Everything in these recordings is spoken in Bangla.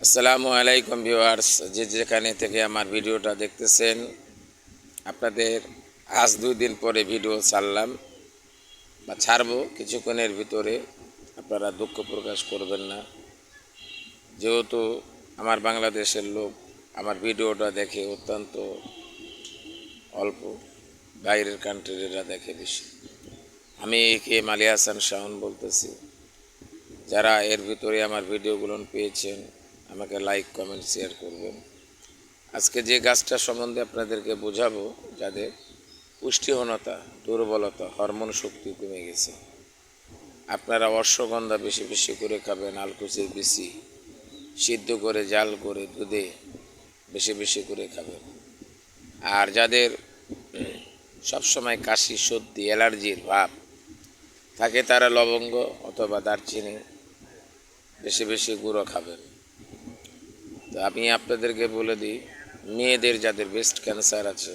আসসালামু আলাইকুম ভিউয়ার্স, যে যেখানে থেকে আমার ভিডিওটা দেখতেছেন, আপনাদের আজ 2 দিন পরে ভিডিও ছাড়লাম বা ছাড়বো কিছুক্ষণের ভিতরে। আপনারা দুঃখ প্রকাশ করবেন না, যেহেতু আমার বাংলাদেশের লোক আমার ভিডিওটা দেখে অত্যন্ত অল্প, বাইরের কান্ট্রিরা দেখে বেশি। আমি কে মালি হাসান শাওন বলতেছি। যারা এর ভিতরে আমার ভিডিওগুলো পেয়েছেন, আমাকে লাইক কমেন্ট শেয়ার করবেন। আজকে যে গাছটা সম্বন্ধে আপনাদেরকে বোঝাবো, যাদের পুষ্টিহীনতা, দুর্বলতা, হরমোন শক্তি কমে গেছে, আপনারা অশ্বগন্ধা বেশি বেশি করে খাবেন। আলকুচির বেশি সিদ্ধ করে, জাল করে, দুধে বেশি বেশি করে খাবেন। আর যাদের সবসময় কাশি, সর্দি, অ্যালার্জির ভাব থাকে, তারা লবঙ্গ অথবা দারচিনি বেশি বেশি গুঁড়ো খাবেন। তো আমি আপনাদেরকে বলে দিই, মেয়েদের যাদের ব্রেস্ট ক্যান্সার আছে,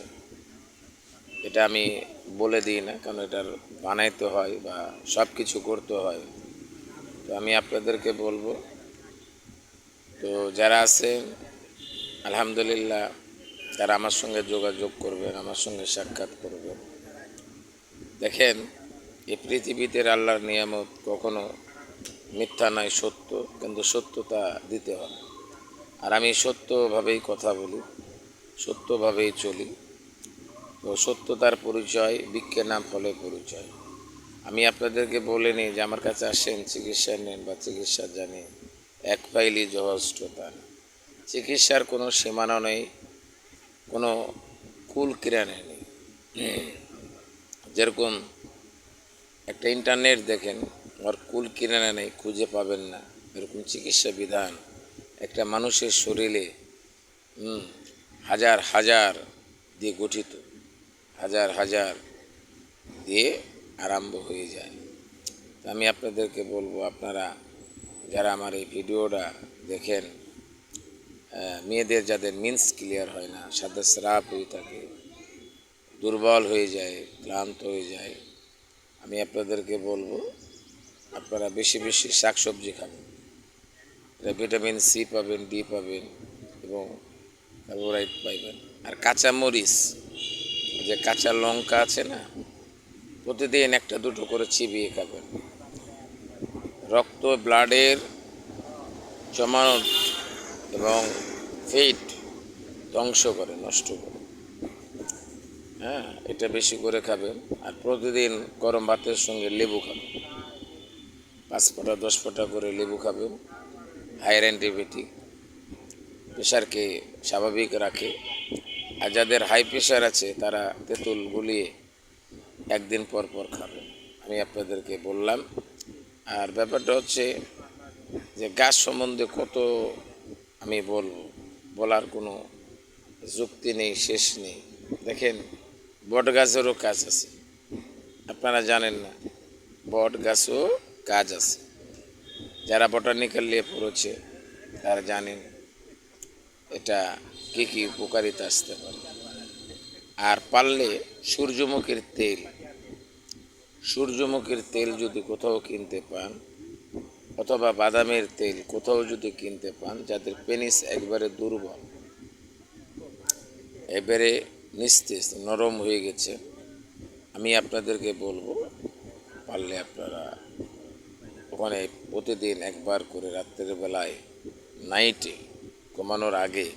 এটা আমি বলে দিই না, কারণ এটার বানাইতে হয় বা সব কিছু করতে হয়। তো আমি আপনাদেরকে বলবো, তো যারা আছেন আলহামদুলিল্লাহ, তারা আমার সঙ্গে যোগাযোগ করবেন, আমার সঙ্গে সাক্ষাৎ করবেন। দেখেন, এই পৃথিবীতে আল্লাহর নিয়ামত কখনো মিথ্যা নয়, সত্য, কিন্তু সত্যতা দিতে হবে। আর আমি সত্যভাবেই কথা বলি, সত্যভাবেই চলি। তো সত্যতার পরিচয়, বৃক্ষের নাম ফলে পরিচয়। আমি আপনাদেরকে বলে নিই যে আমার কাছে আসেন, চিকিৎসা নেন বা চিকিৎসা জানি, এক ফাইলই যথেষ্ট তা না। চিকিৎসার কোনো সীমানা নেই, কোনো কুল কিরানা নেই। যেরকম একটা ইন্টারনেট দেখেন, আর কুল কিরানা নেই, খুঁজে পাবেন না, এরকম চিকিৎসা বিধান একটা মানুষের শরীরে হাজার হাজার দিয়ে গঠিত, হাজার হাজার দিয়ে আরম্ভ হয়ে যায়। তো আমি আপনাদেরকে বলবো, আপনারা যারা আমার এই ভিডিওটা দেখেন, মেয়েদের যাদের মিন্স ক্লিয়ার হয় না, সাদা স্রাব হয়ে থাকে, দুর্বল হয়ে যায়, ক্লান্ত হয়ে যায়, আমি আপনাদেরকে বলবো আপনারা বেশি বেশি শাকসবজি খাবেন। এটা ভিটামিন সি পাবেন, ডি পাবেন এবং কার্বোহাইড্রেট পাইবেন। আর কাঁচা মরিচ, যে কাঁচা লঙ্কা আছে না, প্রতিদিন একটা দুটো করে চিবিয়ে খাবেন। রক্ত, ব্লাডের জমানো এবং ফেট ধ্বংস করে, নষ্ট করে। হ্যাঁ, এটা বেশি করে খাবেন। আর প্রতিদিন গরম ভাতের সঙ্গে লেবু খাবেন, 5 ফোঁটা 10 ফোঁটা করে লেবু খাবেন। হায়ার অ্যান্টিবায়োটিক, প্রেশারকে স্বাভাবিক রাখে। আর যাদের হাই প্রেশার আছে, তারা তেঁতুল গুলিয়ে একদিন পর পর খাবেন। আমি আপনাদেরকে বললাম। আর ব্যাপারটা হচ্ছে যে গাছ সম্বন্ধে কত আমি বলবো, বলার কোনো যুক্তি নেই, শেষ নেই। দেখেন, বট গাছেরও কাজ আছে, আপনারা জানেন না, বট গাছও কাজ আছে। যারা বটানিক্যাল নিয়ে পড়েছে তারা জানেন এটা কী কী উপকারিতা আসতে পারে। আর পারলে সূর্যমুখীর তেল যদি কোথাও কিনতে পান, অথবা বাদামের তেল কোথাও যদি কিনতে পান, যাদের পেনিস একবারে দুর্বল, এবারে নিস্তেজ নরম হয়ে গেছে, আমি আপনাদেরকে বলবো, পারলে আপনারা ওখানে প্রতিদিন একবার করে রাত্রের বেলায়, নাইটে ঘুমানোর আগে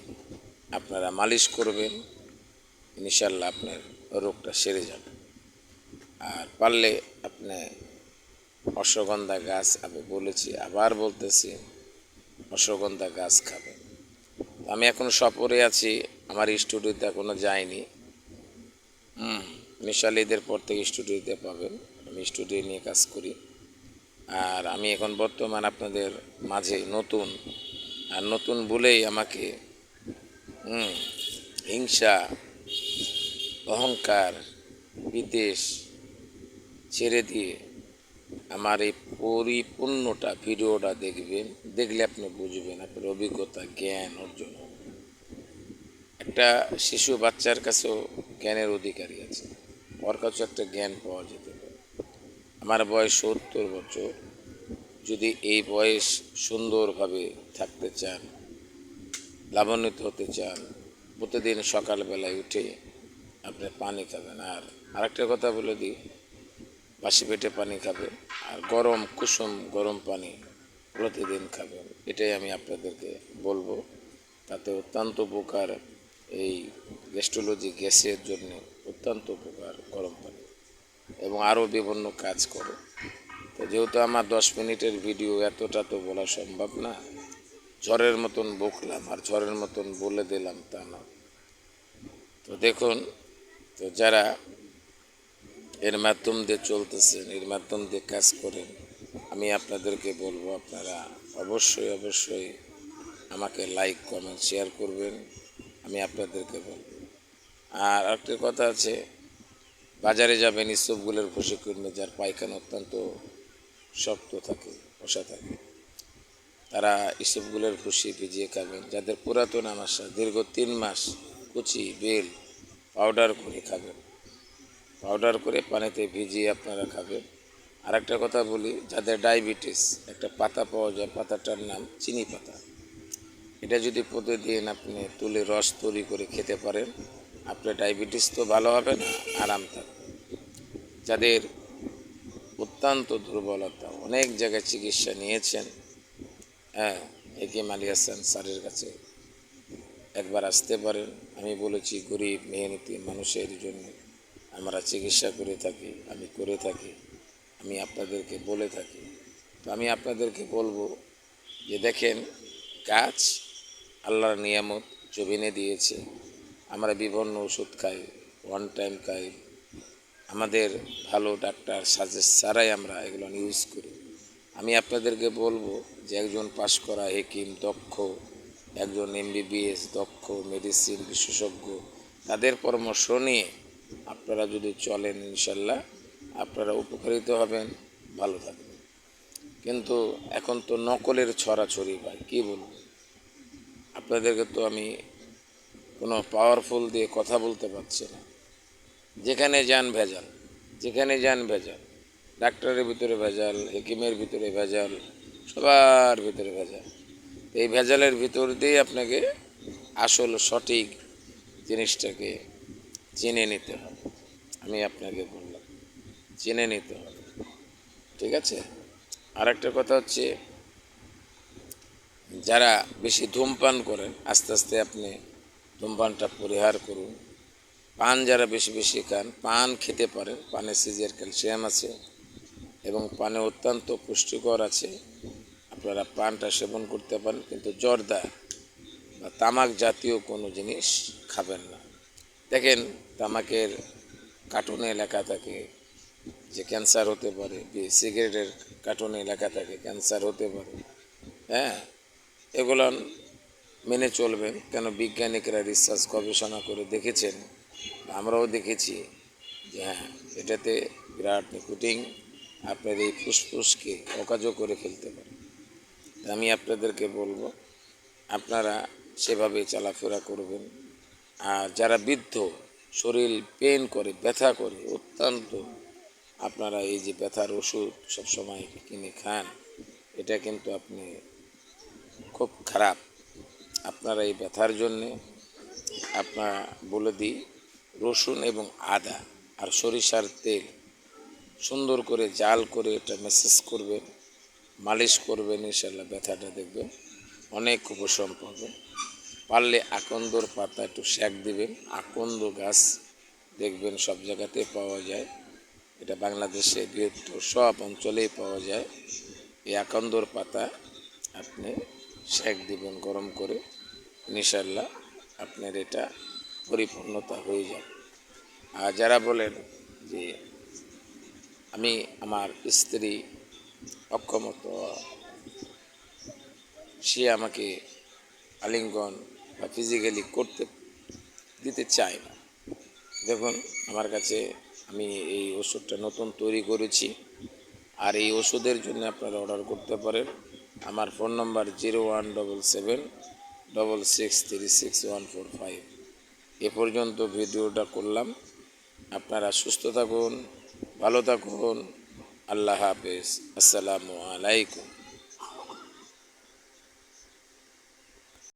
আপনারা মালিশ করবেন। ইনশাল্লাহ আপনার রোগটা সেরে যাবে। আর পারলে আপনি অশ্বগন্ধা গাছ, আমি বলেছি, আবার বলতেছি, অশ্বগন্ধা গাছ খাবেন। আমি এখন সফরে আছি, আমার স্টুডিওতে এখনও যাইনি। ইনশাল্লাহ ঈদের পর থেকে স্টুডিওতে পাবেন। আমি স্টুডিও নিয়ে কাজ করি। আর আমি এখন বর্তমান আপনাদের মাঝে নতুন, আর নতুন বলেই আমাকে হিংসা, অহংকার, বিদ্বেষ ছেড়ে দিয়ে আমার এই পরিপূর্ণটা ভিডিওটা দেখবেন। দেখলে আপনি বুঝবেন, আপনার অভিজ্ঞতা, জ্ঞান অর্জন হবে। একটা শিশু বাচ্চার কাছেও জ্ঞানের অধিকারী আছে, ওর কাছেও একটা জ্ঞান পাওয়া যেতে পারে। আমার বয়স 70 বছর। যদি এই বয়স সুন্দরভাবে থাকতে চান, লাভান্বিত হতে চান, প্রতিদিন সকালবেলায় উঠে আপনি পানি খাবেন। আর আরেকটা কথা বলে দিই, বাসি পেটে পানি খাবেন আর গরম কুসুম গরম পানি প্রতিদিন খাবেন। এটাই আমি আপনাদেরকে বলবো। তাতে অত্যন্ত উপকার, এই গ্যাস্ট্রোলজি গ্যাসের জন্য অত্যন্ত উপকার গরম পানি, এবং আরও বিভিন্ন কাজ করে। তো যেহেতু আমার 10 মিনিটের ভিডিও, এতটা তো বলা সম্ভব না। ঝড়ের মতন বকলাম আর ঝড়ের মতন বলে দিলাম তা না। তো দেখুন, তো যারা এর মাধ্যম দিয়ে চলতেছেন, এর মাধ্যম দিয়ে কাজ করেন, আমি আপনাদেরকে বলবো আপনারা অবশ্যই আমাকে লাইক কমেন্ট শেয়ার করবেন। আমি আপনাদেরকে বলবো। আর একটা কথা আছে, বাজারে যাবেন, ইসবগুলের ভুসি কিনবে, যার পায়খানা অত্যন্ত শক্ত থাকে, বসা থাকে, তারা ইসবগুলের ভুসি ভিজিয়ে খাবেন। যাদের পুরাতন আমাশা, দীর্ঘ 3 মাস কুচি বেল পাউডার করে খাবেন, পাউডার করে পানিতে ভিজিয়ে আপনারা খাবেন। আর একটা কথা বলি, যাদের ডায়াবেটিস, একটা পাতা পাওয়া যায়, পাতাটার নাম চিনি পাতা। এটা যদি প্রতিদিন আপনি তুলে রস তৈরি করে খেতে পারেন, আপনার ডায়াবেটিস তো ভালো হবে না, আরাম থাকবে। যাদের অত্যন্ত দুর্বলতা, অনেক জায়গায় চিকিৎসা নিয়েছেন, হ্যাঁ, হেকিম আলী হাসান স্যারের কাছে একবার আসতে পারেন। আমি বলেছি, গরিব মেহনতি মানুষের জন্য আমরা চিকিৎসা করে থাকি, আমি করে থাকি, আমি আপনাদেরকে বলে থাকি। তো আমি আপনাদেরকে বলবো যে দেখেন, গাছ আল্লাহর নিয়ামত জমিনে দিয়েছে। আমরা বিভিন্ন ওষুধ খাই, ওয়ান টাইম খাই, আমাদের ভালো ডাক্তার সাজেস্ট ছাড়াই আমরা এগুলো ইউজ করি। আমি আপনাদেরকে বলবো যে একজন পাশ করা হেকিম, দক্ষ একজন MBBS দক্ষ মেডিসিন বিশেষজ্ঞ, তাদের পরামর্শ নিয়ে আপনারা যদি চলেন, ইনশাল্লাহ আপনারা উপকৃত হবেন, ভালো থাকবেন। কিন্তু এখন তো নকলের ছড়াছড়ি ভাই, কী বলবো আপনাদেরকে, তো আমি কোনো পাওয়ারফুল দিয়ে কথা বলতে পারছি না। যেখানে যান ভেজাল, যেখানে যান ভেজাল, ডাক্তারের ভিতরে ভেজাল, হেকিমের ভিতরে ভেজাল, সবার ভিতরে ভেজাল। এই ভেজালের ভিতর দিয়ে আপনাকে আসল সঠিক জিনিসটাকে চিনে নিতে হবে। আমি আপনাকে বললাম, চিনে নিতে হবে, ঠিক আছে? আর একটা কথা হচ্ছে, যারা বেশি ধূমপান করেন, আস্তে আস্তে আপনি ধূমপানটা পরিহার করুন। পান যারা বেশি বেশি খান, পান খেতে পারেন, পানে সিজিয়ার ক্যালসিয়াম আছে এবং পানে অত্যন্ত পুষ্টিকর আছে, আপনারা পানটা সেবন করতে পারেন। কিন্তু জর্দা বা তামাক জাতীয় কোনো জিনিস খাবেন না। দেখেন, তামাকের কার্টুনে লেখা থাকে যে ক্যান্সার হতে পারে, সিগারেটের কার্টুনে লেখা থাকে ক্যান্সার হতে পারে, হ্যাঁ, এগুলো মেনে চলবেন। কেন, বিজ্ঞানিকরা রিসার্চ গবেষণা করে দেখেছেন, আমরাও দেখেছি যে হ্যাঁ, এটাতে বিরাট নিকোটিন আপনার এই ফুসফুসকে অকাজও করে ফেলতে পারে। আমি আপনাদেরকে বলবো আপনারা সেভাবে চলাফেরা করবেন। আর যারা বৃদ্ধ, শরীর পেন করে, ব্যথা করে অত্যন্ত, আপনারা এই যে ব্যথার ওষুধ সবসময় কিনে খান, এটা কিন্তু আপনি খুব খারাপ। আপনারা এই ব্যথার জন্যে আপনারা বলে দিই, রসুন এবং আদা আর সরিষার তেল সুন্দর করে জাল করে এটা ম্যাসেজ করবেন, মালিশ করবেন, ইনশাল্লাহ ব্যথাটা দেখবেন অনেক উপশম পাবেন। পারলে আকন্দর পাতা একটু সেঁক দিবেন। আকন্দ গাছ দেখবেন সব জায়গাতে পাওয়া যায়, এটা বাংলাদেশে বৃহত্তর সব অঞ্চলেই পাওয়া যায়। এই আকন্দর পাতা আপনি সেঁক দিবেন গরম করে, ইনশাল্লাহ আপনার এটা পরিপূর্ণতা হয়ে যাবে। আর যারা বলেন যে আমি আমার স্ত্রী অক্ষমত, সে আমাকে আলিঙ্গন বা ফিজিক্যালি করতে দিতে চায় না, দেখুন আমার কাছে আমি এই ওষুধটা নতুন তৈরি করেছি। আর এই ওষুধের জন্য আপনারা অর্ডার করতে পারেন। আমার ফোন নম্বর 017766366145। এ পর্যন্ত ভিডিওটা করলাম। আপনারা সুস্থ থাকুন, ভালো থাকুন, আল্লাহ হাফেজ, আসসালামু আলাইকুম।